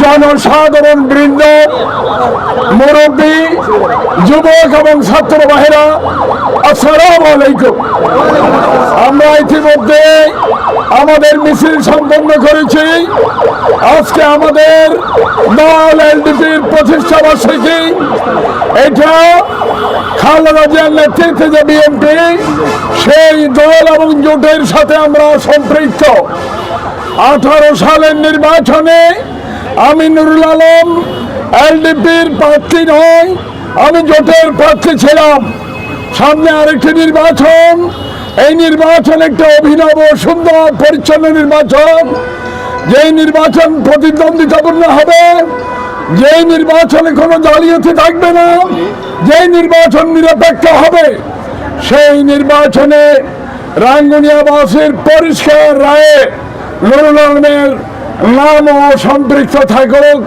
জনসাধারণ বৃন্দ, মুরব্বী, যুবক এবং ছাত্র ভাইরা, আসসালামু আলাইকুম। আমরা ইতিমধ্যে আমাদের মিছিল সম্পন্ন করেছি। আজকে আমাদের দল এলডিপির প্রতিষ্ঠা বার্ষিকী। এটা খালেদা জিয়ার নেতৃত্বে যে বিএনপি, সেই দল এবং জোটের সাথে আমরা সম্পৃক্ত। 18 সালের নির্বাচনে আমি নুরুল আলম এলডিপির প্রার্থী নয়, আমি জোটের প্রার্থী ছিলাম। সামনে আরেকটি নির্বাচন। এই নির্বাচন একটা অভিনব, সুন্দর, পরিচ্ছন্ন নির্বাচন। যেই নির্বাচন প্রতিদ্বন্দ্বিতাপূর্ণ হবে, যেই নির্বাচনে কোনো জালিয়াতি থাকবে না, যেই নির্বাচন নিরপেক্ষ হবে, সেই নির্বাচনে রাঙ্গুনিয়াবাসীর পরিষ্কার রায়ে নুরুল আলমের নামও সম্পৃক্ত থাকুক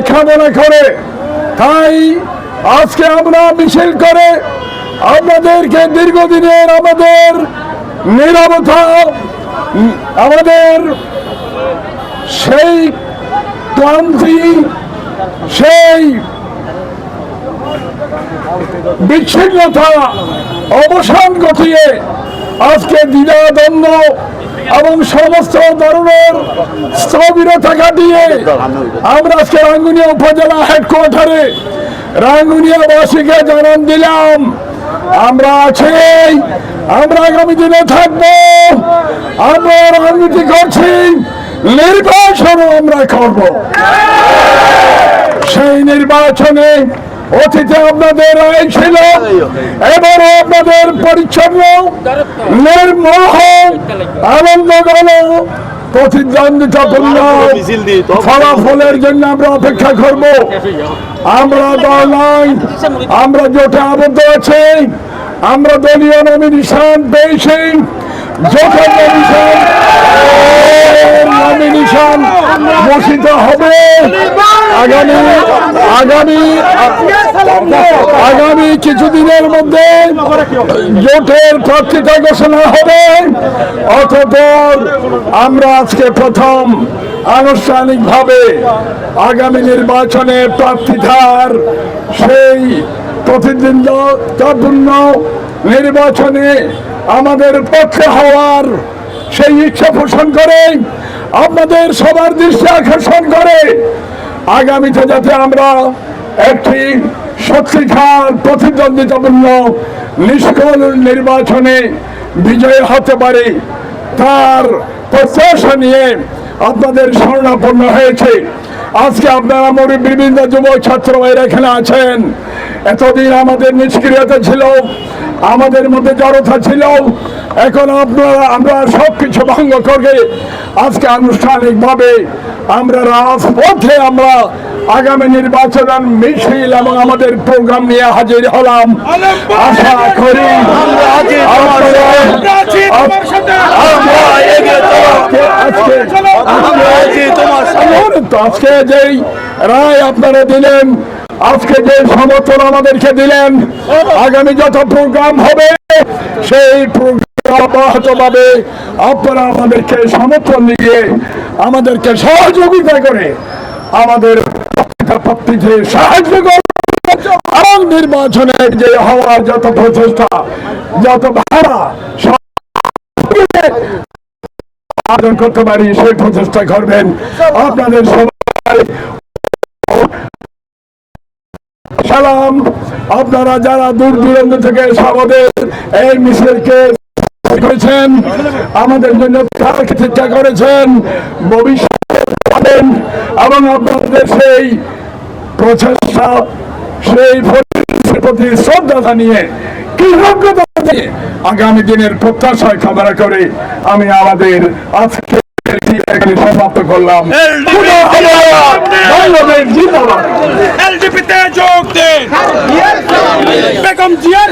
কামনা করে। তাই আজকে আমরা মিছিল করে আপনাদেরকে দীর্ঘদিনের আমাদের নীরবতা, আমাদের সেই ক্লান্তি, সেই বিচ্ছিন্নতা অবসান ঘটিয়ে আজকে দ্বিধাদ্বন্দ্ব এবং সমস্ত ধরনের স্থবিরতা কাটিয়ে আমরা আজকে রাঙ্গুনিয়া উপজেলা হেডকোয়ার্টারে রাঙ্গুনিয়াবাসীকে জানান দিলাম, আমরা আছি, আমরা আগামী দিনে থাকবো, আমরা রাজনীতি করছি, নির্বাচনও আমরা করব। সেই নির্বাচনে অতীতে আপনাদের রায় ছিল, এবারও আপনাদের পরিচ্ছন্ন, নির্মোহ, আনন্দঘন, প্রতিদ্বন্দ্বিতাপূর্ণ ফলাফলের জন্য আমরা অপেক্ষা করব। আমরা দল নয়, আমরা জোটে আবদ্ধ আছি। আমরা দলীয় নমিনেশন পেয়েছি, জোটের নমিনেশন ঘোষিত হবে আগামী কিছুদিনের মধ্যে। জোটের প্রার্থিতা ঘোষণা হবে। অতঃপর আমরা আজকে প্রথম আনুষ্ঠানিকভাবে আগামী নির্বাচনে প্রার্থিতার সেই প্রতিদ্বন্দ্বিতাপূর্ণ নির্বাচনে আমাদের পক্ষে হওয়ার সেই ইচ্ছা পোষণ করে আপনাদের সবার দৃষ্টি আকর্ষণ করে আগামীতে যাতে আমরা একটি সত্যিকার প্রতিদ্বন্দ্বিতাপূর্ণ নিষ্কল নির্বাচনে বিজয়ী হতে পারি, তার প্রত্যাশা নিয়ে আপনাদের শরণাপন্ন হয়েছে। আজকে আপনারা বিভিন্ন যুব ছাত্র ভাইরা এখানে আছেন। এতদিন আমাদের নিষ্ক্রিয়তা ছিল, আমাদের মধ্যে জড়তা ছিল। এখন আমরা সবকিছু ভঙ্গ করে আজকে আনুষ্ঠানিকভাবে আমরা রাজপথে আমরা আগামী নির্বাচন মিছিল এবং আমাদের প্রোগ্রাম নিয়ে হাজির হলাম। আশা করি আজকে যেই রায় আপনারা দিলেন, আজকে যে সমর্থন আমাদেরকে দিলেন, আগামী যত প্রোগ্রাম হবে সেই প্রোগ্রাম অব্যাহতভাবে আপনারা আমাদেরকে সমর্থন দিয়ে আমাদেরকে সহযোগিতা করে আমাদের প্রার্থীতে সাহায্য করে এবং নির্বাচনের যে হওয়ার যত প্রচেষ্টা, যত ভাড়া আয়োজন করতে পারি সেই প্রচেষ্টা করবেন। আপনাদের সবাই সালাম। আপনারা যারা দূর দূরান্ত থেকে আমাদের এই মিছিলকে করেছেন, আমাদের জন্য চেষ্টা করেছেন, ভবিষ্যতে পাবেন এবং আপনাদের সেই প্রচেষ্টা, সেই প্রতি শ্রদ্ধা জানিয়ে, কৃতজ্ঞতা জানিয়ে আগামী দিনের প্রত্যাশা কামনা করে আমি আমাদের আজকে এখানে সমাপ্ত করলাম। এলডিপিতে যোগ দিন। বেগম জিয়ার